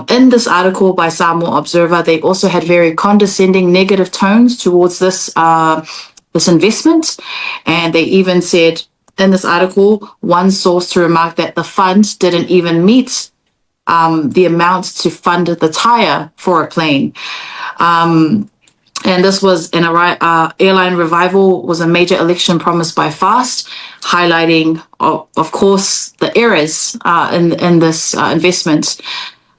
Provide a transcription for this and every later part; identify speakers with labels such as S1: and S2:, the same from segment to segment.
S1: In this article by Samoa Observer, they also had very condescending, negative tones towards this investment. And they even said in this article, one source to remark that the fund didn't even meet the amount to fund the tire for a plane. And this was an airline revival was a major election promised by FAST, highlighting, of course, the errors in this investment.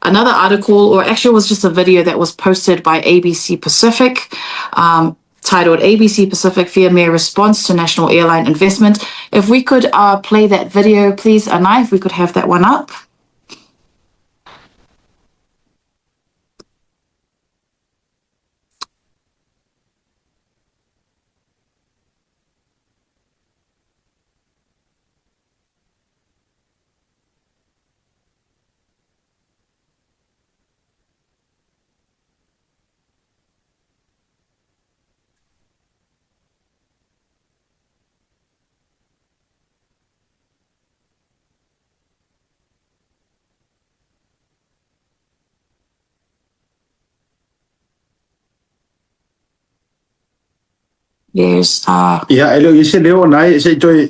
S1: Another article, or actually it was just a video that was posted by ABC Pacific, titled ABC Pacific Fear Mayor Response to National Airline Investment. If we could play that video, please, Anai, if we could have that one up. There's
S2: yeah, elo isi leo nai se joy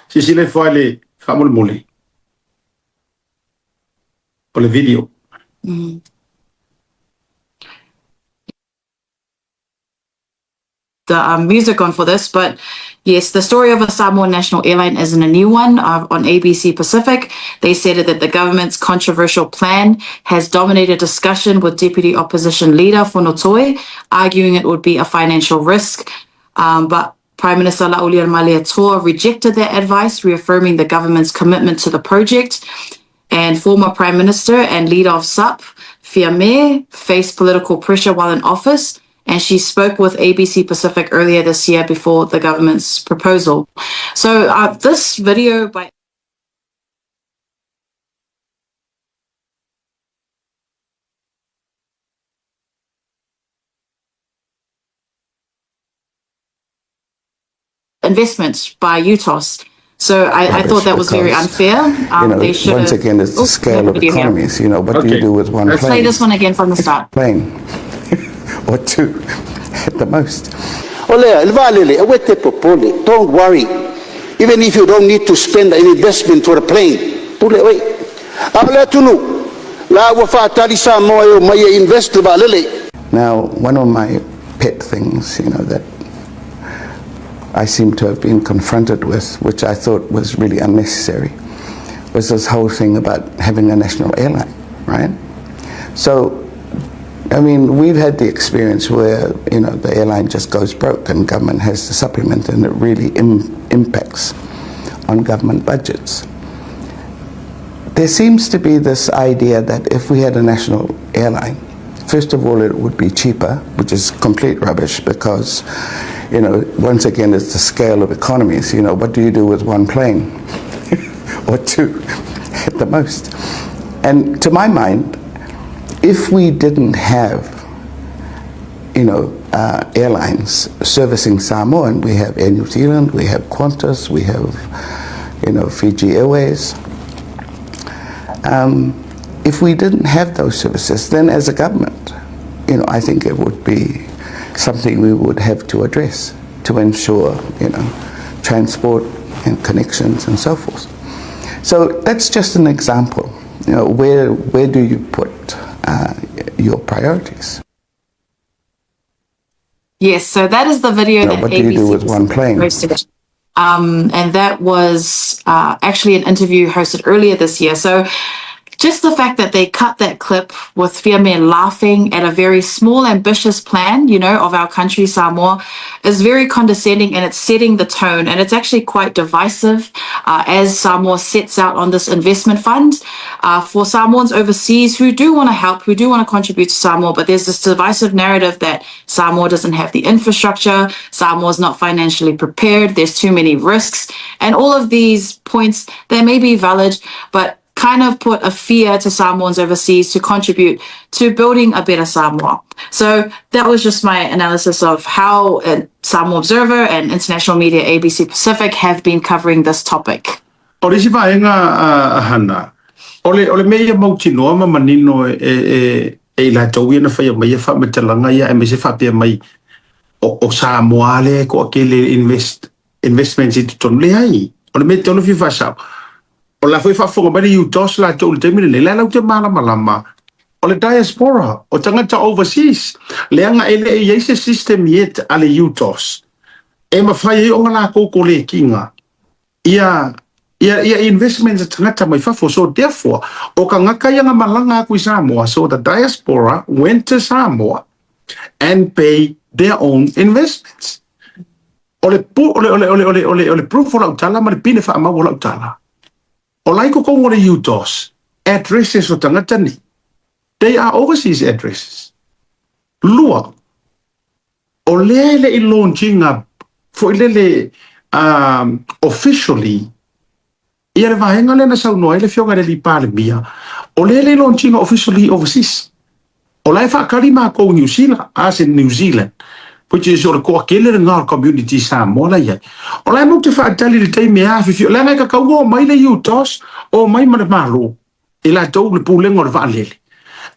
S2: sisile file famul muli. Ole video.
S1: The music on for this, but yes, the story of a Samoan national airline isn't a new one. On ABC Pacific, they said that the government's controversial plan has dominated discussion, with Deputy Opposition Leader Fonotoi arguing it would be a financial risk. But Prime Minister Laulian Malietoa rejected that advice, reaffirming the government's commitment to the project. And former Prime Minister and leader of SUP, Fiame, faced political pressure while in office. And she spoke with ABC Pacific earlier this year before the government's proposal. So this video by investments by UTOS. So I thought that was very unfair. They should
S3: once again, it's the scale of economies. You know, what do you do with one plane?
S1: Let's play this one again from the start.
S3: Plane. Or two, at the most.
S4: Don't worry. Even if you don't need to spend an investment for a plane,
S3: now, one of my pet things, you know, that I seem to have been confronted with, which I thought was really unnecessary, was this whole thing about having a national airline, right? So, I mean, we've had the experience where, you know, the airline just goes broke and government has to supplement, and it really impacts on government budgets. There seems to be this idea that if we had a national airline, first of all, it would be cheaper, which is complete rubbish because, you know, once again, it's the scale of economies. You know, what do you do with one plane? Or two, at the most. And to my mind, if we didn't have, you know, airlines servicing Samoa, and we have Air New Zealand, we have Qantas, we have, you know, Fiji Airways. If we didn't have those services, then as a government, you know, I think it would be something we would have to address to ensure, you know, transport and connections and so forth. So that's just an example. You know, where do you put your priorities?
S1: Yes, so that is the video that
S3: what do you do with one plane?
S1: Posted. And that was actually an interview hosted earlier this year. So just the fact that they cut that clip with Fiame laughing at a very small, ambitious plan, you know, of our country, Samoa, is very condescending, and it's setting the tone. And it's actually quite divisive as Samoa sets out on this investment fund for Samoans overseas who do want to help, who do want to contribute to Samoa. But there's this divisive narrative that Samoa doesn't have the infrastructure, Samoa's not financially prepared, there's too many risks. And all of these points, they may be valid, but kind of put a fear to Samoans overseas to contribute to building a better Samoa. So that was just my analysis of how Samoa Observer and international media ABC Pacific have been covering this topic.
S2: Orisi vaenga Hanna. ole me mau tino ma manino e la tau na fai mai fa metalanga ya me se fa pe mai o Samoa le ko akele investments i ton le ai ole me tono fi fa sa o la foi fa fonga bari u tos la tau te mine le la te mala malama o le diaspora o tangata overseas le anga ele e ese system yet ale utos e ma fai o ngala ko le kinga ia investments tangata mai fafo. So therefore, o ka ngaka yanga malanga ku Samoa, so the diaspora went to Samoa and pay their own investments. Ole proof o lautala, ma le pine wha ama o lautala. O laiko kongo le utos, addresses o tangata ni. They are overseas addresses. Lua. O lele I launchinga, for lele officially, ia le vahenga le na sau noa le fionga le li pale mia o le launchinga officially overseas o lai whakari mā kou New Zealand as in New Zealand which is o ko akele le ngā community Samoa la iai o lai mok te whaatali le teime awhi fio lai ngai ka kaunga o mai le utos o mai mana malo I la tau le pūlenga o le waalele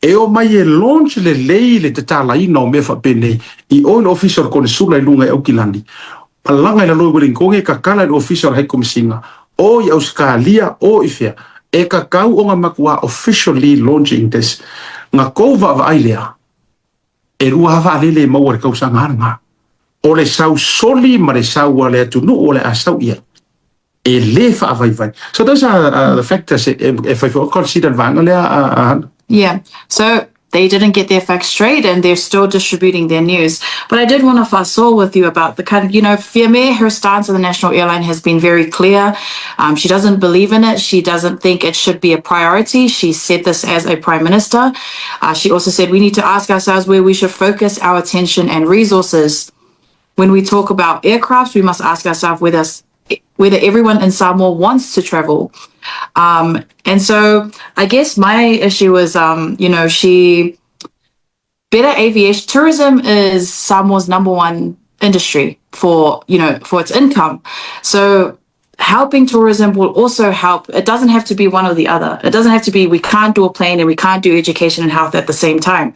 S2: e o mai e launch le lei le te tala ina o mea whapene I own official kone sula I lunga e Aukilani palanga I la loi wiling konge ka kala le official hei komisinga o I Australia o ifea e ka kau o ngā makua officially launching this ngā kouwa wa ailea e rua hawa alele maua re kausanga haranga o le sau soli ma le sau a le atunu o le asau ia e le wha vai. So those are the factors if I consider vanga lea
S1: Yeah. So they didn't get their facts straight and they're still distributing their news. But I did want to fast forward with you about the kind of, Fiame, her stance on the national airline has been very clear. She doesn't believe in it. She doesn't think it should be a priority. She said this as a prime minister. She also said we need to ask ourselves where we should focus our attention and resources. When we talk about aircrafts, we must ask ourselves whether everyone in Samoa wants to travel. And so I guess my issue is, better aviation tourism is Samoa's #1 industry for its income. So helping tourism will also help. It doesn't have to be one or the other. It doesn't have to be we can't do a plane and we can't do education and health at the same time.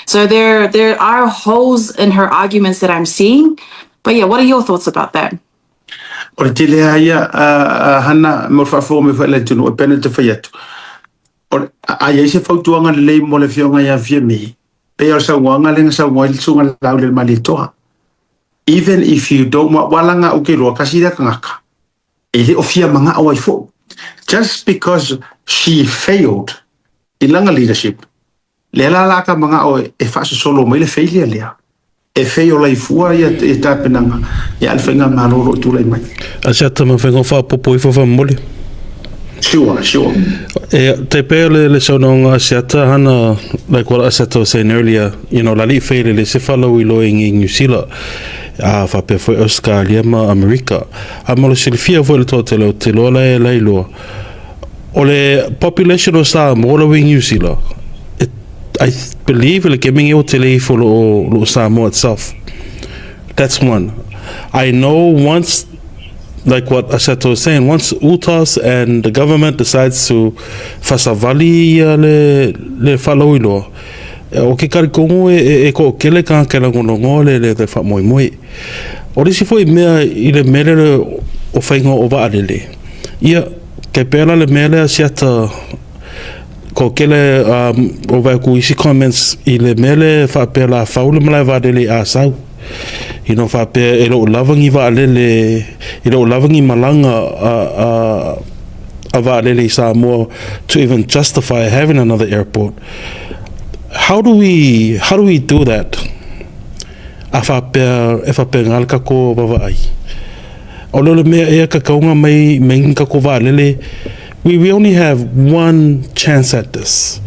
S1: So there are holes in her arguments that I'm seeing. But yeah, what are your thoughts about that?
S2: o le tele aia hana mo whafo me whaile tunu e pene te whaiatu. O aia se whautuanga le lei mo le fionga ia fia mi. Pe o sa wanga lenga sa wanga sunga lau le mali toa. Even if you don't walanga uke roa kasira kangaka. E le ofia manga awai fo. Just because she failed in langa leadership. Le la laka manga o e whaso solo mai le failure lea. E feo lai fua ia e tāpenanga ia alwhenga maroro tūlai mai.
S5: Asiata ma whenga whapopo I whawhamole.
S2: Sure.
S5: Te pēr le saunonga Asiata Hanna, like what Asiata was saying earlier, lali whaile le se whalau I loing I New Zealand, whapea fwoi Australia ma Amerika. A molo silifia fwoi le tō te loa lai loa. O le population o Samoa lo I New Zealand, I believe like giving you tele for lo Samoa itself. That's one. I know once, like what Asiata was saying, once UTAS and the government decides to fasavali le whalauiloa, o ke karikongo e ko kele ka ngono le fa moi. O risi foi mea I le mere o whaingo o waalele. Ia, ke pēra le mere Asiata ko kele o vai ku isi comments I le mele fa pe la faule mala va dele asau fa pe elo lavangi va lele elo lavangi malanga va lele Samoa to even justify having another airport. How do we do that? Afa pe ngal ka ko va ai o le me e ka kaunga mai ka ko va lele. We only have one chance at this.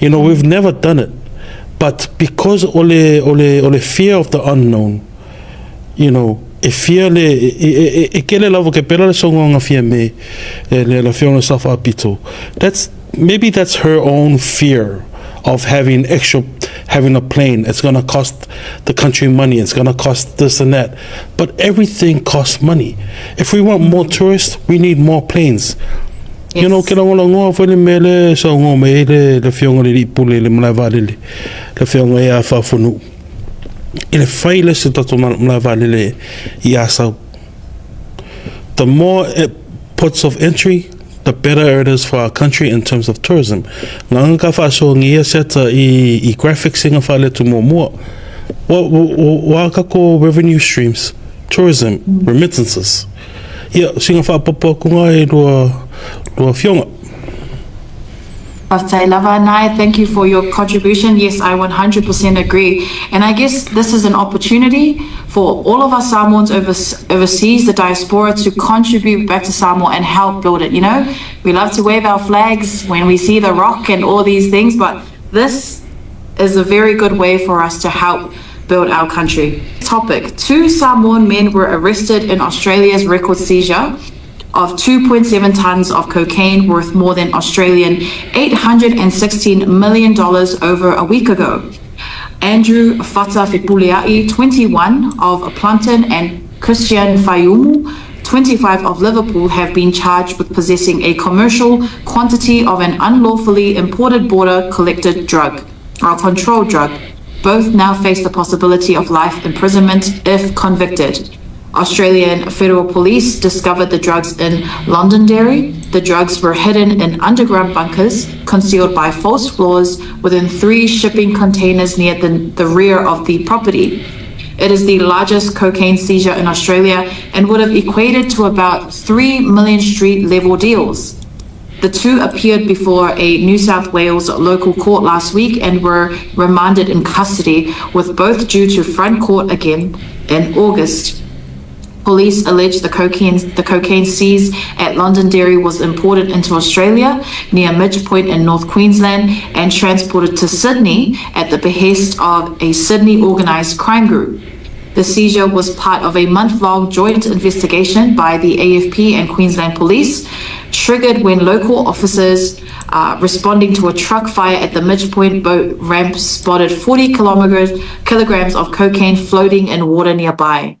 S5: We've never done it. But because ole fear of the unknown, e fear e kele lavo ke pela le songa fear me le fear self apito. Maybe that's her own fear of having a plane. It's going to cost the country money. It's going to cost this and that. But everything costs money. If we want more tourists, we need more planes. You know, ke langola ngoa whele mele sa ngoa me le whionga le ripule le mlai Vaalele. Le whionga e a whawhunu. I le whaile se tato mlai Vaalele I asau. The more it ports of entry, the better it is for our country in terms of tourism. Nganga ka whaasho ngia seta I graphics inga whaile tu mua. Wa kako revenue streams, tourism, remittances. Yeah, singa whaapapa kunga e lua whionga.
S1: Pastor Lava Nai, thank you for your contribution. Yes, I 100% agree. And I guess this is an opportunity for all of our Samoans overseas, the diaspora, to contribute back to Samoa and help build it. You know, we love to wave our flags when we see the rock and all these things, but this is a very good way for us to help build our country. Topic: 2 Samoan men were arrested in Australia's record seizure of 2.7 tons of cocaine worth more than Australian $816 million over a week ago. Andrew Fatafipuleai, 21, of Plantain, and Christian Fayumu, 25, of Liverpool, have been charged with possessing a commercial quantity of an unlawfully imported border collected drug, or controlled drug. Both now face the possibility of life imprisonment if convicted. Australian Federal Police discovered the drugs in Londonderry. The drugs were hidden in underground bunkers, concealed by false floors within 3 shipping containers near the rear of the property. It is the largest cocaine seizure in Australia and would have equated to about 3 million street-level deals. The 2 appeared before a New South Wales local court last week and were remanded in custody, with both due to front court again in August. Police allege the cocaine seized at Londonderry was imported into Australia near Midge Point in North Queensland and transported to Sydney at the behest of a Sydney organised crime group. The seizure was part of a month-long joint investigation by the AFP and Queensland Police, triggered when local officers responding to a truck fire at the Midge Point boat ramp spotted 40 kilograms of cocaine floating in water nearby.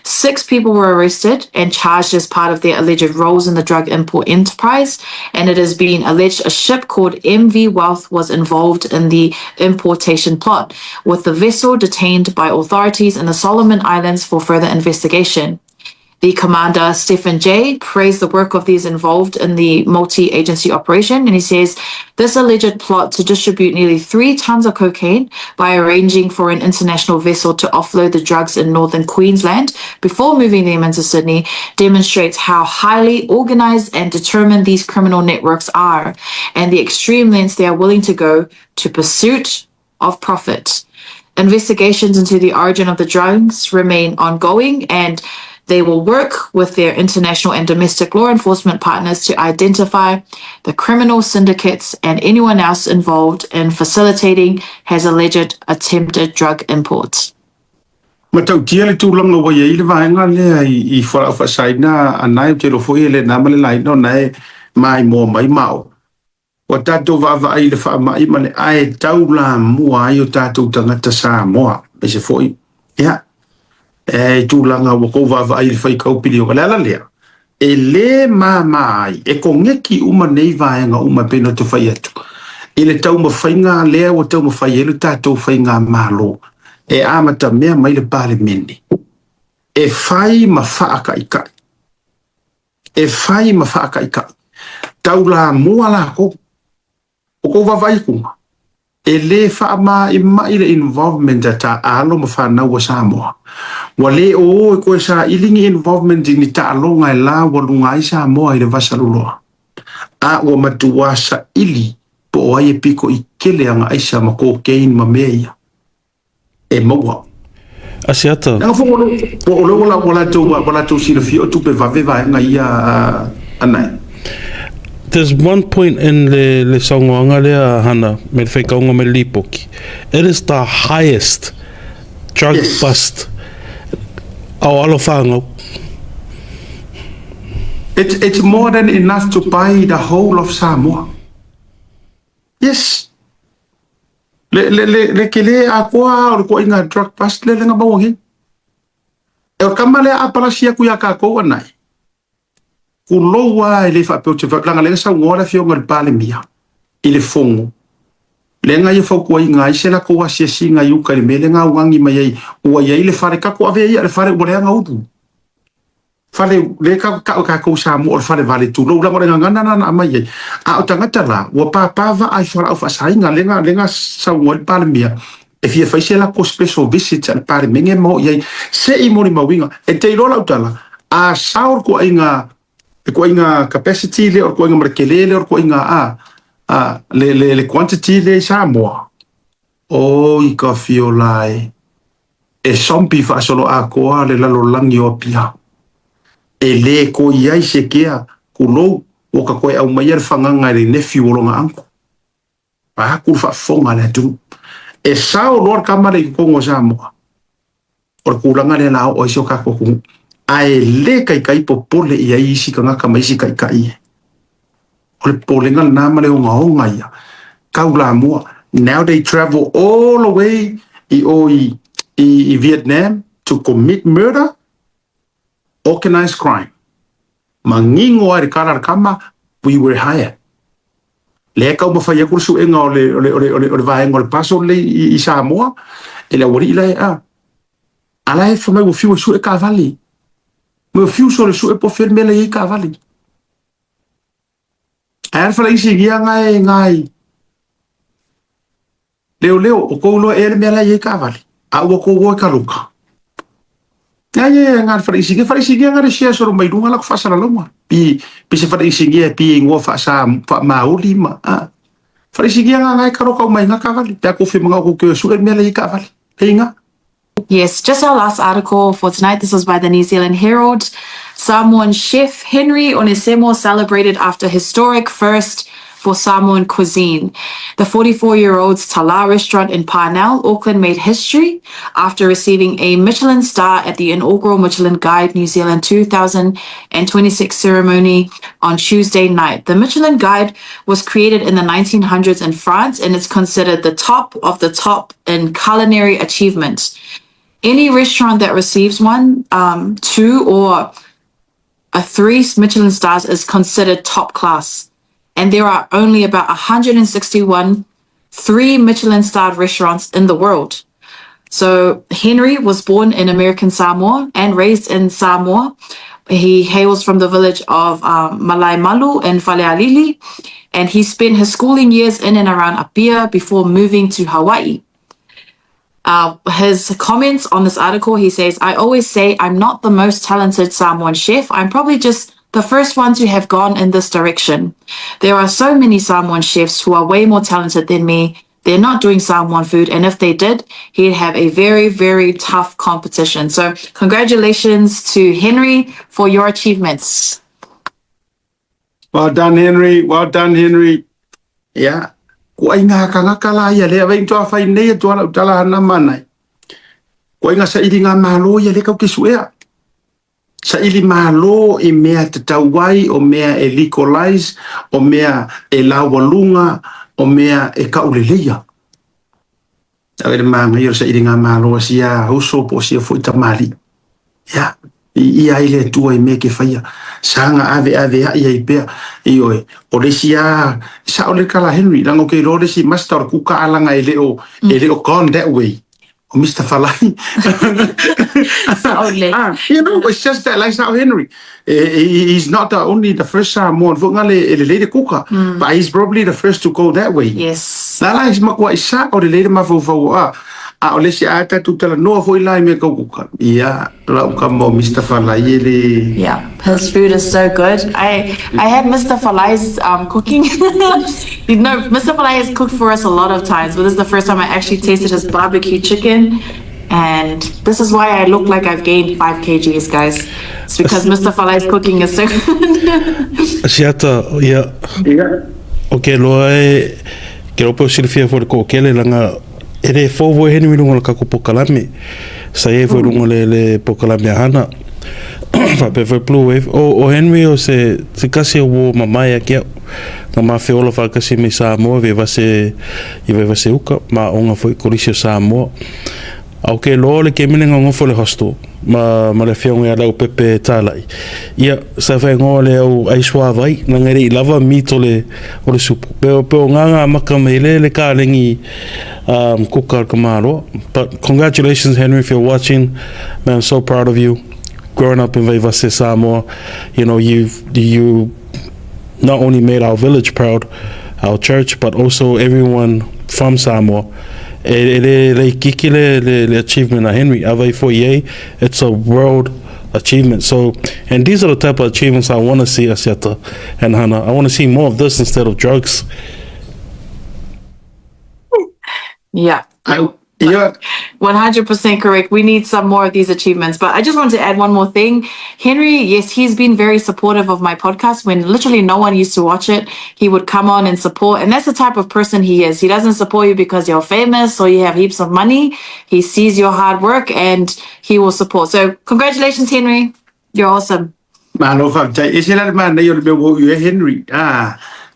S1: 6 people were arrested and charged as part of their alleged roles in the drug import enterprise, and it has been alleged a ship called MV Wealth was involved in the importation plot, with the vessel detained by authorities in the Solomon Islands for further investigation. The commander, Stephen J., praised the work of these involved in the multi-agency operation, and he says this alleged plot to distribute nearly 3 tons of cocaine by arranging for an international vessel to offload the drugs in northern Queensland before moving them into Sydney demonstrates how highly organized and determined these criminal networks are, and the extreme lengths they are willing to go to pursuit of profit. Investigations into the origin of the drugs remain ongoing, and they will work with their international and domestic law enforcement partners to identify the criminal syndicates and anyone else involved in facilitating his alleged attempted drug imports.
S2: Matau tia le tūlanga wa iei le vaenga lea I whasaina anai te rofo I le namale lai no nei mai mō mai mao. Wa tātou vava ai le wha mai ma le ae tau la mua ai o tātou tangata Samoa. Me se foi. Ia. E tūlanga wa kou vava ai le whai kaupiri o kalala lea. E le mai. E ko ngeki uma nei vaenga uma pena te whai atu. I le tau ma whainga lea wa tau ma whai elu tātou whainga malo. E amata mea mai le pale meni. E whai ma whaaka ika. E whai ma whaaka ika. Tau la mua la ko. O ko vavai kunga. E le wha ma I mai le involvement ta alo ma whanau wa Samoa. Wa le o koe sa ilingi involvement ni ta alonga I la wa lunga I Samoa I le vasaluloa. A wa matua sa ili po o ai e piko I kele anga aisa ma cocaine ma mea. E maua.
S5: Asiata.
S2: Nga fo wala tau sila fio tupe vaveva nga ia anai.
S5: There's one point in le songoanga lea Hana, me le whaikaunga me lipoki. It is the highest drug bust au alo whangau.
S2: It's more than enough to buy the whole of Samoa. Yes. Le kele a koa o ko inga drug bust le nga bawangi. E o kamale a palasia ku ya ka ko anai. kuloa le fa pe te langa le sa ngora fio ngal pale mia ile fongo le nga ye fo ko inga ise la ko asia singa yu ka le mele nga wangi mai o ye ile fare ka ko ave ile fare o le nga utu fale le ka ko sa mo fale vale tu lo la nga na mai a o tangata la o pa va ai fara o fa sainga le nga sa ngol pale mia e fia fa ise la ko special visit al pale menge mo ye se I moni mawinga e te lo la utala a saur ko inga ko inga capacity le or ko inga markele le or ko inga le quantity le Samoa o I ka fiolai e sompi fa solo a ko le la lo langi o pia e le ko ia se kia kulo o ka ko au mai fanga ngare ne fiolonga anko pa ku fa fonga le tu e sao lor kamare ko ngo Samoa or ku langa le la o so ka ko ai le kai popole ia isi kanga ka mai si kai o le polenga na male o ngaonga ia kaula mua now they travel all the way I Vietnam to commit murder organized crime mangingo ai karar kama we were hired le ka mo fa ya kursu enga o le vaenga o paso le I Samoa e la wori ile ala e fa mai o fiu su e cavali mo fiu so le su e po fermele I cavali air fala isi gia ngai leo o ko lo e me la ye cavali a o ko wo kaluka ye ngar fala isi gia ngar sia so mai dunga la fa sala longa pi se fala isi gia pi ngo fa sa fa mauli ma fala isi gia ngai karuka mai nga cavali ta ko fi mga ko ke su e me la ye cavali inga.
S1: Yes, just our last article for tonight. This was by the New Zealand Herald. Samoan chef Henry Onesemo celebrated after historic first for Samoan cuisine. The 44-year-old's Tala restaurant in Parnell, Auckland, made history after receiving a Michelin star at the inaugural Michelin Guide New Zealand 2026 ceremony on Tuesday night. The Michelin Guide was created in the 1900s in France and is considered the top of the top in culinary achievement. Any restaurant that receives one, 2 or 3 Michelin stars is considered top class. And there are only about 161 3 Michelin starred restaurants in the world. So Henry was born in American Samoa and raised in Samoa. He hails from the village of Malai Malu in Whalealili, and he spent his schooling years in and around Apia before moving to Hawaii. His comments on this article, he says, I always say I'm not the most talented Samoan chef. I'm probably just the first one to have gone in this direction. There are so many Samoan chefs who are way more talented than me. They're not doing Samoan food. And if they did, he'd have a very, very tough competition. So congratulations to Henry for your achievements.
S2: Well done, Henry. Well done, Henry. Yeah. Ko ai nga kala ia le vai to fa nei to ala tala na manai ko inga sa ili nga malo ia le ka ke suea sa ili malo I mea te tauai o mea e legalize o mea e lawalunga o mea e kauleleia ave manga ia sa ili nga malo sia hoso po sia foi tamali ya ia ile tua I me ke faia sanga ave ia I pea io o le sia sa o le kala Henry lango ke lo le si master kuka alanga ele o gone that way o Mr. Falai you know it's just that like how Henry he's not only the first Samoan for ngale ele le kuka but he's probably the first to go that way.
S1: Yes,
S2: la is makwa isa o le le ma fo o le si ata tu tala no foi lai me ka kuka ia la ka mo Mr. Falai ele
S1: yeah, his food is so good. I had Mr. Falai's cooking. You know, Mr. Falai has cooked for us a lot of times, but this is the first time I actually tasted his barbecue chicken. And this is why I look like I've gained 5 kgs, guys. It's because Mr. Falai's cooking is so good.
S5: Asiata, yeah. Okay, loe ke ropo silfia for ko kele langa ere fovo Henry lunga ka ko pokalame. Sa e foi lunga le pokalame hana. Fa pe foi blue wave o Henry o se kasi o mamaya ke na ma fe ola fa kasi me Samoa ve va se uka ma onga foi kolisio Samoa. Au ke lo le ke minenga ngofo le hosto ma le whionga lau pepe tālai. Ia, sa whaingoa le au aiswa vai, na ngere I lava mito le o le supu. Peo nganga maka mei le kālengi kuka kamaro. But congratulations, Henry, if you're watching. Man, I'm so proud of you. Growing up in Vaalele Samoa, you know, you not only made our village proud, our church, but also everyone from Samoa. Le kiki le achievement of Henry. Avai for ye, it's a world achievement. So, and these are the type of achievements I want to see, Asiata and Hannah. I want to see more of this instead of drugs.
S1: Yeah.
S2: Yeah.
S1: 100% correct. We need some more of these achievements. But I just wanted to add one more thing. Henry, yes, he's been very supportive of my podcast. When literally no one used to watch it, he would come on and support. And that's the type of person he is. He doesn't support you because you're famous or you have heaps of money. He sees your hard work and he will support. So congratulations, Henry. You're awesome.
S2: Malo whaktai. E sila mana i o le bewo i Henry.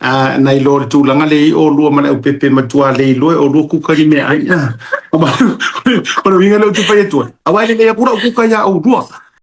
S2: Nai lo le tūlanga le o lua mana o pepe matua le loe o lua kukari me ai. O le winga le o tupai atua. Awai le lea pura o kukai a o lua.